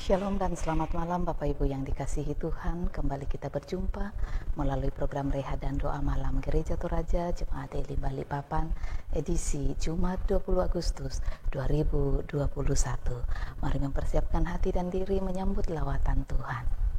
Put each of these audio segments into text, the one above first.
Shalom dan selamat malam Bapak Ibu yang dikasihi Tuhan. Kembali kita berjumpa melalui program Reha dan Doa Malam Gereja Toraja Jemaat Elim Balikpapan edisi Jumat 20 Agustus 2021. Mari mempersiapkan hati dan diri menyambut lawatan Tuhan.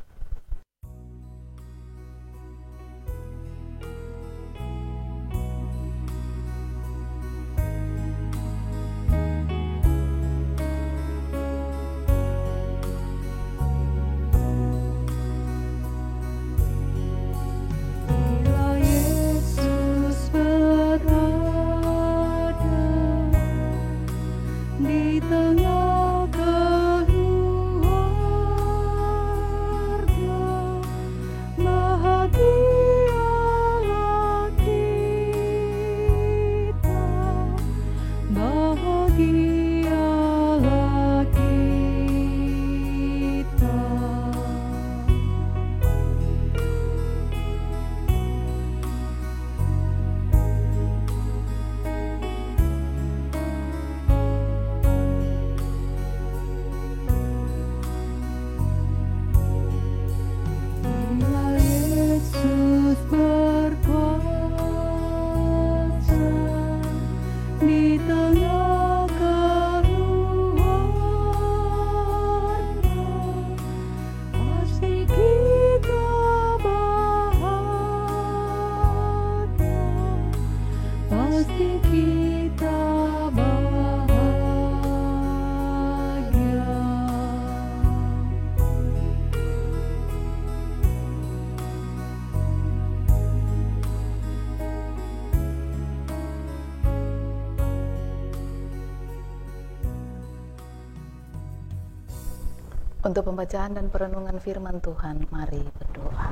Untuk pembacaan dan perenungan firman Tuhan, mari berdoa.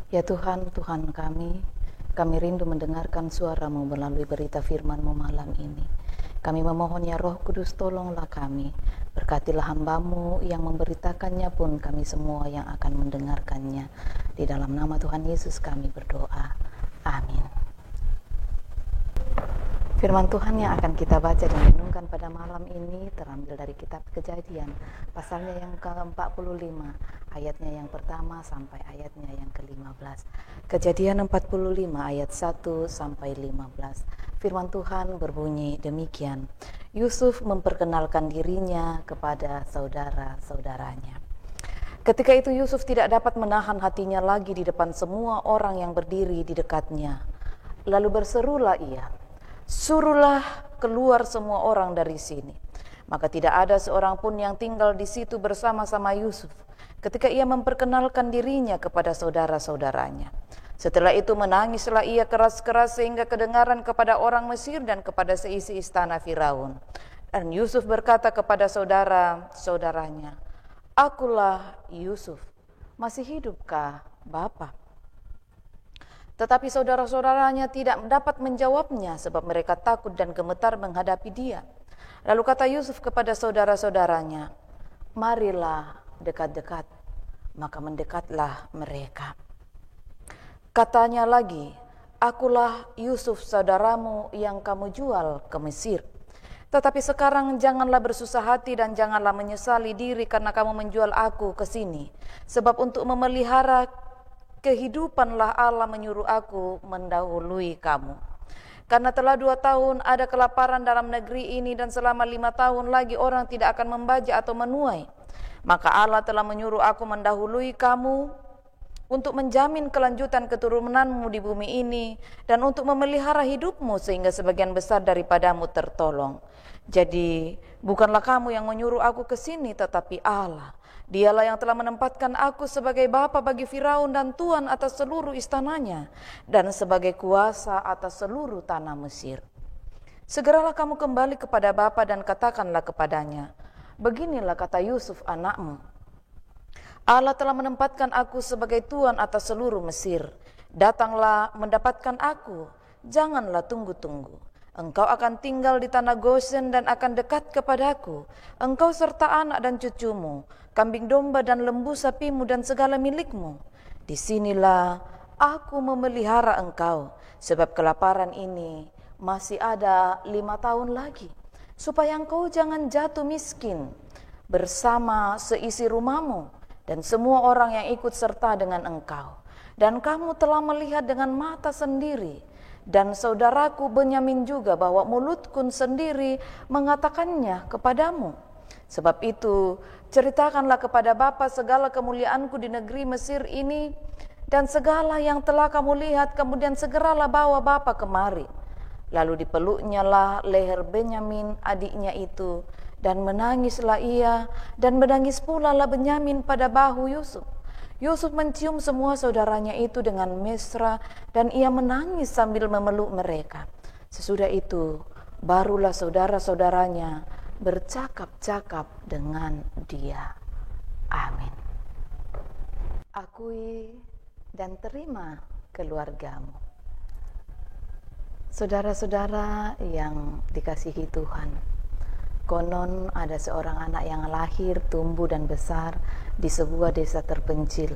Ya Tuhan, Tuhan kami rindu mendengarkan suara-Mu melalui berita firman-Mu malam ini. Kami memohon ya Roh Kudus, tolonglah kami. Berkatilah hamba-Mu yang memberitakannya pun kami semua yang akan mendengarkannya. Di dalam nama Tuhan Yesus kami berdoa. Amin. Firman Tuhan yang akan kita baca dan renungkan pada malam ini terambil dari kitab Kejadian, pasalnya yang ke-45, ayatnya yang pertama sampai ayatnya yang ke-15. Kejadian 45 ayat 1 sampai 15. Firman Tuhan berbunyi demikian. Yusuf memperkenalkan dirinya kepada saudara-saudaranya. Ketika itu Yusuf tidak dapat menahan hatinya lagi di depan semua orang yang berdiri di dekatnya. Lalu berserulah ia, "Suruhlah keluar semua orang dari sini." Maka tidak ada seorang pun yang tinggal di situ bersama-sama Yusuf ketika ia memperkenalkan dirinya kepada saudara-saudaranya. Setelah itu menangislah ia keras-keras sehingga kedengaran kepada orang Mesir dan kepada seisi istana Firaun. Dan Yusuf berkata kepada saudara-saudaranya, "Akulah Yusuf, masih hidupkah Bapa?" Tetapi saudara-saudaranya tidak dapat menjawabnya sebab mereka takut dan gemetar menghadapi dia. Lalu kata Yusuf kepada saudara-saudaranya, "Marilah dekat-dekat." Maka mendekatlah mereka. Katanya lagi, "Akulah Yusuf saudaramu yang kamu jual ke Mesir. Tetapi sekarang janganlah bersusah hati dan janganlah menyesali diri karena kamu menjual aku ke sini. Sebab untuk memelihara kehidupanlah Allah menyuruh aku mendahului kamu. Karena telah 2 tahun ada kelaparan dalam negeri ini dan selama 5 tahun lagi orang tidak akan membajak atau menuai. Maka Allah telah menyuruh aku mendahului kamu untuk menjamin kelanjutan keturunanmu di bumi ini dan untuk memelihara hidupmu sehingga sebagian besar daripadamu tertolong. Jadi bukanlah kamu yang menyuruh aku ke sini tetapi Allah. Dialah yang telah menempatkan aku sebagai bapa bagi Firaun dan tuan atas seluruh istananya dan sebagai kuasa atas seluruh tanah Mesir. Segeralah kamu kembali kepada bapa dan katakanlah kepadanya, beginilah kata Yusuf anakmu. Allah telah menempatkan aku sebagai tuan atas seluruh Mesir. Datanglah mendapatkan aku, janganlah tunggu-tunggu. Engkau akan tinggal di tanah Gosen dan akan dekat kepadaku. Engkau serta anak dan cucumu, kambing domba dan lembu sapimu dan segala milikmu. Disinilah aku memelihara engkau, sebab kelaparan ini masih ada 5 tahun lagi, supaya engkau jangan jatuh miskin. bersama seisi rumahmu dan semua orang yang ikut serta dengan engkau. Dan kamu telah melihat dengan mata sendiri, dan saudaraku Benyamin juga, bahwa mulutku sendiri mengatakannya kepadamu. Sebab itu, ceritakanlah kepada Bapa segala kemuliaanku di negeri Mesir ini, dan segala yang telah kamu lihat, kemudian segeralah bawa Bapa kemari. Lalu dipeluknyalah leher Benyamin adiknya itu, dan menangislah ia, dan menangis pula lah Benyamin pada bahu Yusuf. Yusuf mencium semua saudaranya itu dengan mesra, dan ia menangis sambil memeluk mereka. Sesudah itu, barulah saudara-saudaranya bercakap-cakap dengan dia. Amin. Akui dan terima keluargamu. Saudara-saudara yang dikasihi Tuhan, konon ada seorang anak yang lahir, tumbuh dan besar di sebuah desa terpencil.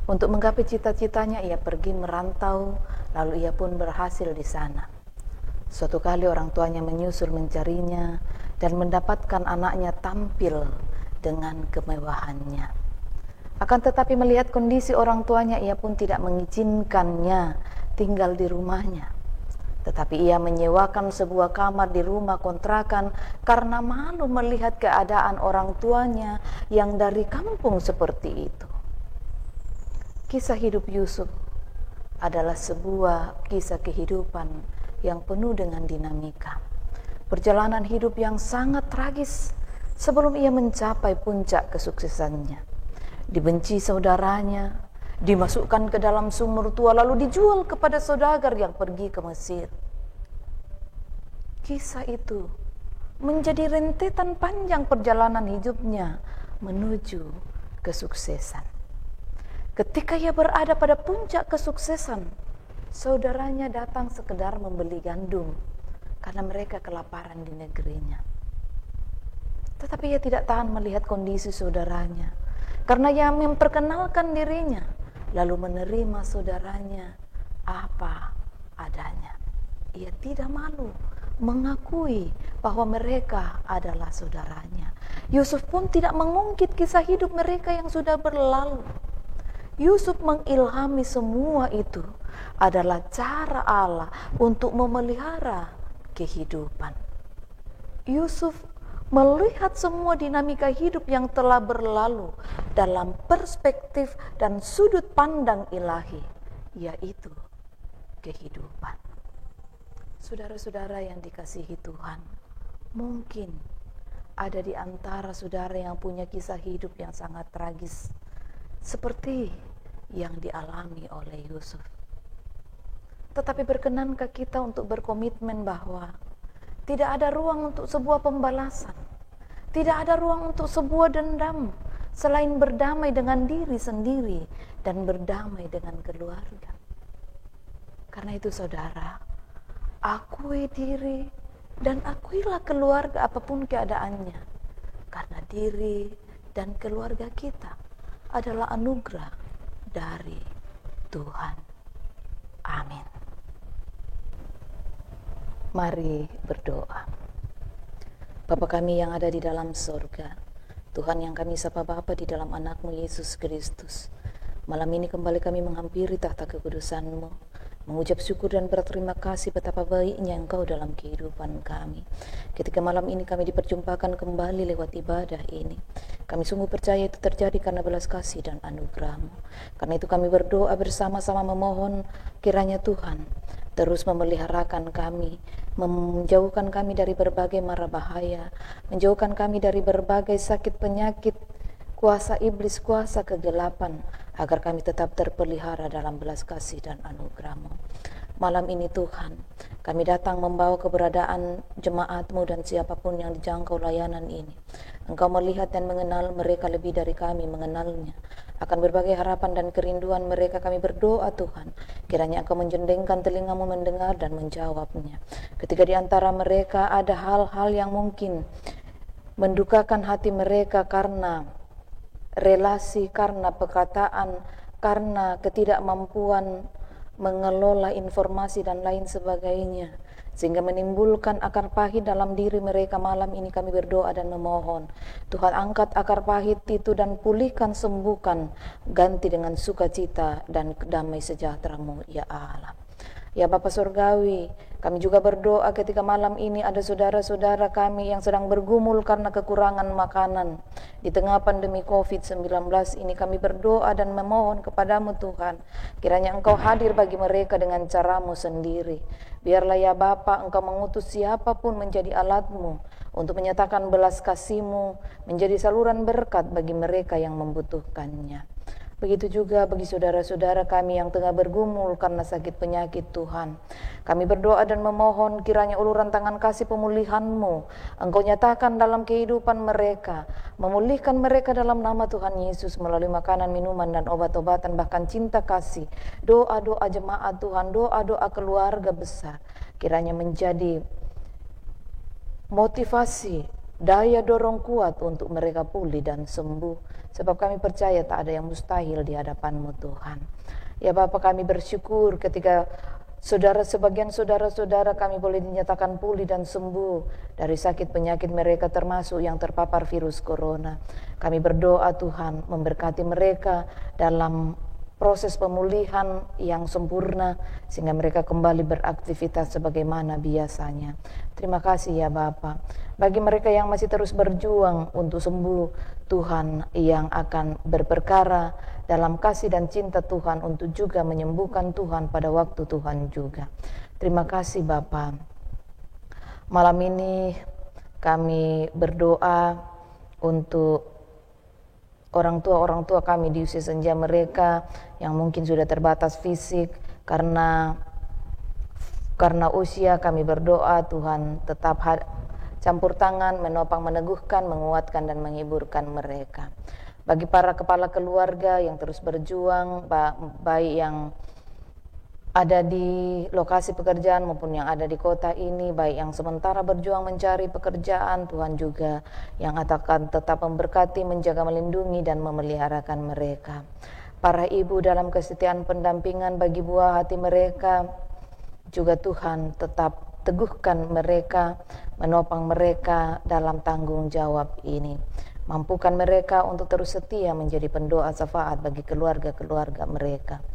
Untuk menggapai cita-citanya ia pergi merantau, lalu ia pun berhasil di sana. Suatu kali orang tuanya menyusul mencarinya dan mendapatkan anaknya tampil dengan kemewahannya. Akan tetapi melihat kondisi orang tuanya, ia pun tidak mengizinkannya tinggal di rumahnya. Tetapi ia menyewakan sebuah kamar di rumah kontrakan karena malu melihat keadaan orang tuanya yang dari kampung seperti itu. Kisah hidup Yusuf adalah sebuah kisah kehidupan yang penuh dengan dinamika. Perjalanan hidup yang sangat tragis sebelum ia mencapai puncak kesuksesannya. Dibenci saudaranya, dimasukkan ke dalam sumur tua, lalu dijual kepada saudagar yang pergi ke Mesir. Kisah itu menjadi rentetan panjang perjalanan hidupnya menuju kesuksesan. Ketika ia berada pada puncak kesuksesan, saudaranya datang sekedar membeli gandum karena mereka kelaparan di negerinya. Tetapi ia tidak tahan melihat kondisi saudaranya, karena ia memperkenalkan dirinya, lalu menerima saudaranya apa adanya. Ia tidak malu mengakui bahwa mereka adalah saudaranya. Yusuf pun tidak mengungkit kisah hidup mereka yang sudah berlalu. Yusuf mengilhami semua itu adalah cara Allah untuk memelihara kehidupan. Yusuf melihat semua dinamika hidup yang telah berlalu dalam perspektif dan sudut pandang ilahi, yaitu kehidupan. Saudara-saudara yang dikasihi Tuhan, mungkin ada di antara saudara yang punya kisah hidup yang sangat tragis, seperti yang dialami oleh Yusuf. Tetapi berkenankah kita untuk berkomitmen bahwa tidak ada ruang untuk sebuah pembalasan, tidak ada ruang untuk sebuah dendam, selain berdamai dengan diri sendiri dan berdamai dengan keluarga. Karena itu saudara, akui diri dan akuilah keluarga apapun keadaannya, karena diri dan keluarga kita adalah anugerah dari Tuhan. Amin. Mari berdoa. Bapa kami yang ada di dalam surga, Tuhan yang kami sapa Bapa di dalam anak-Mu Yesus Kristus, malam ini kembali kami menghampiri tahta kekudusan-Mu, mengucap syukur dan berterima kasih betapa baiknya Engkau dalam kehidupan kami. Ketika malam ini kami diperjumpakan kembali lewat ibadah ini, kami sungguh percaya itu terjadi karena belas kasih dan anugerah-Mu. Karena itu kami berdoa bersama-sama memohon kiranya Tuhan terus memeliharakan kami, menjauhkan kami dari berbagai mara bahaya, menjauhkan kami dari berbagai sakit penyakit, kuasa iblis, kuasa kegelapan, agar kami tetap terpelihara dalam belas kasih dan anugerah-Mu. Malam ini Tuhan, kami datang membawa keberadaan jemaat-Mu dan siapapun yang dijangkau layanan ini. Engkau melihat dan mengenal mereka lebih dari kami mengenalnya. Akan berbagai harapan dan kerinduan mereka kami berdoa Tuhan, kiranya Engkau menjendengkan telinga-Mu mendengar dan menjawabnya. Ketika di antara mereka ada hal-hal yang mungkin mendukakan hati mereka karena relasi, karena perkataan, karena ketidakmampuan mengelola informasi dan lain sebagainya, sehingga menimbulkan akar pahit dalam diri mereka. Malam ini kami berdoa dan memohon, Tuhan angkat akar pahit itu dan pulihkan, sembuhkan, ganti dengan sukacita dan damai sejahtera-Mu ya Allah. Ya Bapa Surgawi, kami juga berdoa ketika malam ini ada saudara-saudara kami yang sedang bergumul karena kekurangan makanan. Di tengah pandemi COVID-19 ini kami berdoa dan memohon kepadamu Tuhan, kiranya Engkau hadir bagi mereka dengan cara-Mu sendiri. Biarlah ya Bapa, Engkau mengutus siapapun menjadi alat-Mu untuk menyatakan belas kasih-Mu, menjadi saluran berkat bagi mereka yang membutuhkannya. Begitu juga bagi saudara-saudara kami yang tengah bergumul karena sakit penyakit Tuhan. Kami berdoa dan memohon kiranya uluran tangan kasih pemulihan-Mu Engkau nyatakan dalam kehidupan mereka, memulihkan mereka dalam nama Tuhan Yesus melalui makanan, minuman, dan obat-obatan, bahkan cinta kasih. Doa-doa jemaat Tuhan, doa-doa keluarga besar, kiranya menjadi motivasi, daya dorong kuat untuk mereka pulih dan sembuh. Sebab kami percaya tak ada yang mustahil di hadapan-Mu Tuhan. Ya Bapa, kami bersyukur ketika sebagian saudara-saudara kami boleh dinyatakan pulih dan sembuh dari sakit penyakit mereka, termasuk yang terpapar virus corona. Kami berdoa Tuhan memberkati mereka dalam proses pemulihan yang sempurna sehingga mereka kembali beraktivitas sebagaimana biasanya. Terima kasih ya Bapa. Bagi mereka yang masih terus berjuang untuk sembuh, Tuhan yang akan berperkara dalam kasih dan cinta Tuhan untuk juga menyembuhkan Tuhan pada waktu Tuhan juga. Terima kasih Bapa. Malam ini kami berdoa untuk orang tua kami di usia senja mereka yang mungkin sudah terbatas fisik karena usia. Kami berdoa Tuhan tetap campur tangan, menopang, meneguhkan, menguatkan, dan menghiburkan mereka. Bagi para kepala keluarga yang terus berjuang, baik yang ada di lokasi pekerjaan maupun yang ada di kota ini, baik yang sementara berjuang mencari pekerjaan, Tuhan juga yang akan tetap memberkati, menjaga, melindungi, dan memeliharakan mereka. Para ibu dalam kesetiaan pendampingan bagi buah hati mereka, juga Tuhan tetap teguhkan mereka, menopang mereka dalam tanggung jawab ini. Mampukan mereka untuk terus setia menjadi pendoa syafaat bagi keluarga-keluarga mereka.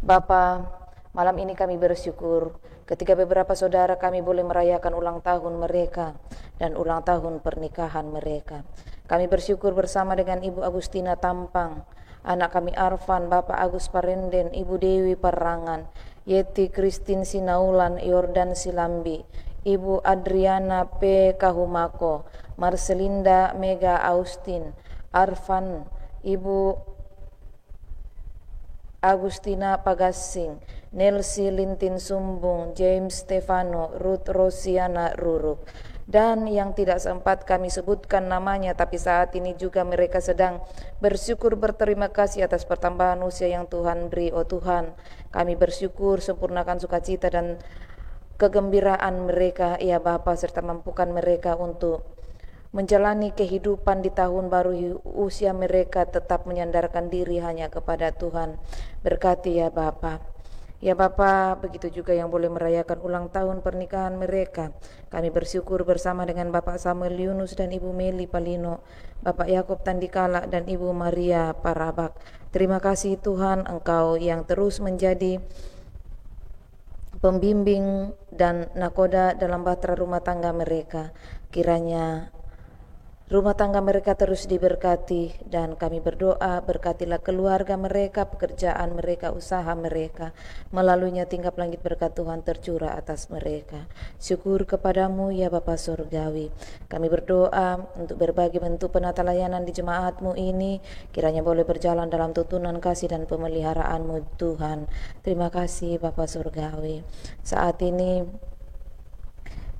Bapa, malam ini kami bersyukur ketika beberapa saudara kami boleh merayakan ulang tahun mereka dan ulang tahun pernikahan mereka. Kami bersyukur bersama dengan Ibu Agustina Tampang, anak kami Arfan, Bapak Agus Parenden, Ibu Dewi Parangan, Yeti Christine Sinaulan, Yordan Silambi, Ibu Adriana P. Kahumako, Marcelinda Mega Austin, Arfan, Ibu Agustina Pagassing, Nelsi Lintin Sumbung, James Stefano, Ruth Rosiana Ruruk, dan yang tidak sempat kami sebutkan namanya, tapi saat ini juga mereka sedang bersyukur berterima kasih atas pertambahan usia yang Tuhan beri. Oh Tuhan, kami bersyukur, sempurnakan sukacita dan kegembiraan mereka ya Bapa, serta mampukan mereka untuk menjalani kehidupan di tahun baru usia mereka, tetap menyandarkan diri hanya kepada Tuhan. Berkati ya Bapa. Ya Bapa, begitu juga yang boleh merayakan ulang tahun pernikahan mereka. Kami bersyukur bersama dengan Bapak Samuel Yunus dan Ibu Meli Palino, Bapak Yakob Tandikala dan Ibu Maria Parabak. Terima kasih Tuhan, Engkau yang terus menjadi pembimbing dan nakoda dalam bahtera rumah tangga mereka. Kiranya rumah tangga mereka terus diberkati, dan kami berdoa berkatilah keluarga mereka, pekerjaan mereka, usaha mereka. Melaluinya tingkap langit berkat Tuhan tercurah atas mereka. Syukur kepadamu ya Bapa Surgawi. Kami berdoa untuk berbagai bentuk penata layanan di jemaat-Mu ini, kiranya boleh berjalan dalam tuntunan kasih dan pemeliharaan-Mu Tuhan. Terima kasih Bapa Surgawi. Saat ini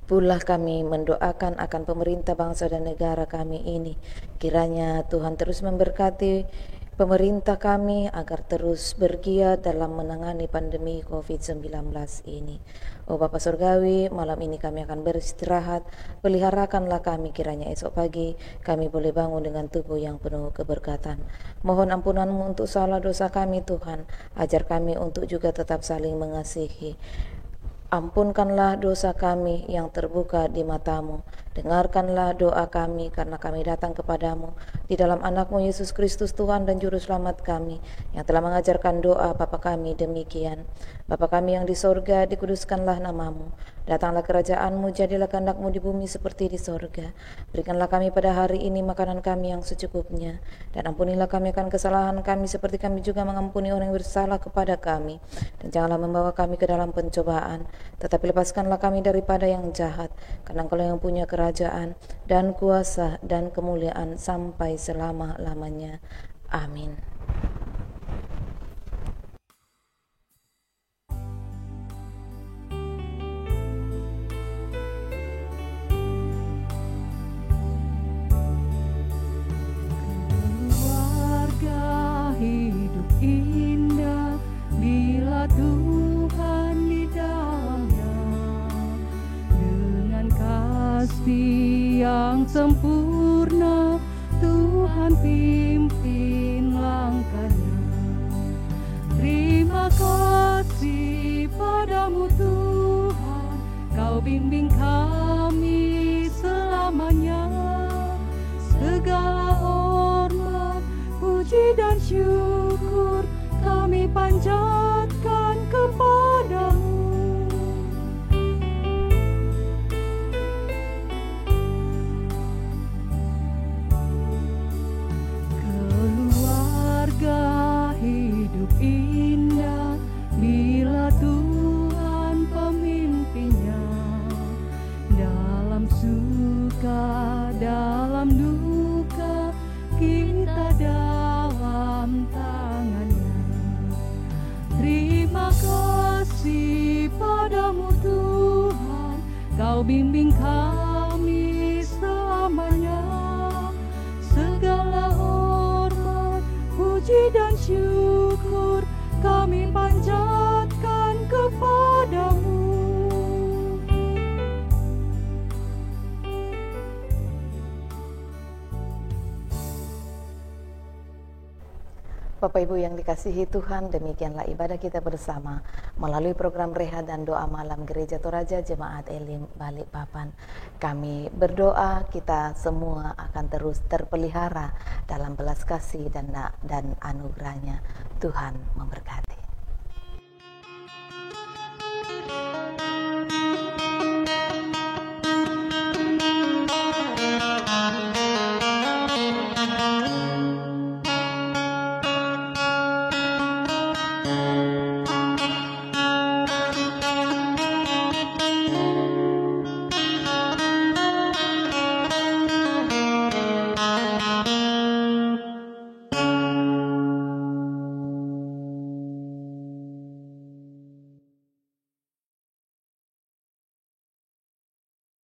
pula kami mendoakan akan pemerintah bangsa dan negara kami ini. Kiranya Tuhan terus memberkati pemerintah kami agar terus bergiat dalam menangani pandemi COVID-19 ini. Oh Bapa Surgawi, malam ini kami akan beristirahat. Peliharakanlah kami, kiranya esok pagi kami boleh bangun dengan tubuh yang penuh keberkatan. Mohon ampunan-Mu untuk salah dosa kami Tuhan. Ajar kami untuk juga tetap saling mengasihi. Ampunkanlah dosa kami yang terbuka di mata-Mu. Dengarkanlah doa kami karena kami datang kepadamu di dalam anak-Mu Yesus Kristus Tuhan dan Juru Selamat kami, yang telah mengajarkan doa Bapa kami demikian. Bapa kami yang di sorga, dikuduskanlah nama-Mu. Datanglah kerajaan-Mu, jadilah kehendak-Mu di bumi seperti di sorga. Berikanlah kami pada hari ini makanan kami yang secukupnya, dan ampunilah kami akan kesalahan kami seperti kami juga mengampuni orang yang bersalah kepada kami. Dan janganlah membawa kami ke dalam pencobaan, tetapi lepaskanlah kami daripada yang jahat, karena Engkau yang punya kerajaan dan kuasa dan kemuliaan sampai selama-lamanya. Amin. Keluarga hidup indah bila Tuhan di dalamnya, dengan kasih yang sempurna Tuhan pimpin langkahnya. Terima kasih padamu Tuhan, Kau bimbing kami selamanya. Segala hormat, puji dan syukur kami panjatkan kepadamu. Keluarga hidup indah bila Tuhan pemimpinnya, dalam suka, dalam duka, kita dalam tangannya. Terima kasih padamu Tuhan, Kau bimbing kami selamanya. Segala hormat, puji dan syukur kami panjatkan kepadamu. Bapak Ibu yang dikasihi Tuhan, demikianlah ibadah kita bersama melalui program Rehat dan Doa Malam Gereja Toraja Jemaat Elim Balikpapan. Kami berdoa kita semua akan terus terpelihara dalam belas kasih dan anugerahnya. Tuhan memberkati.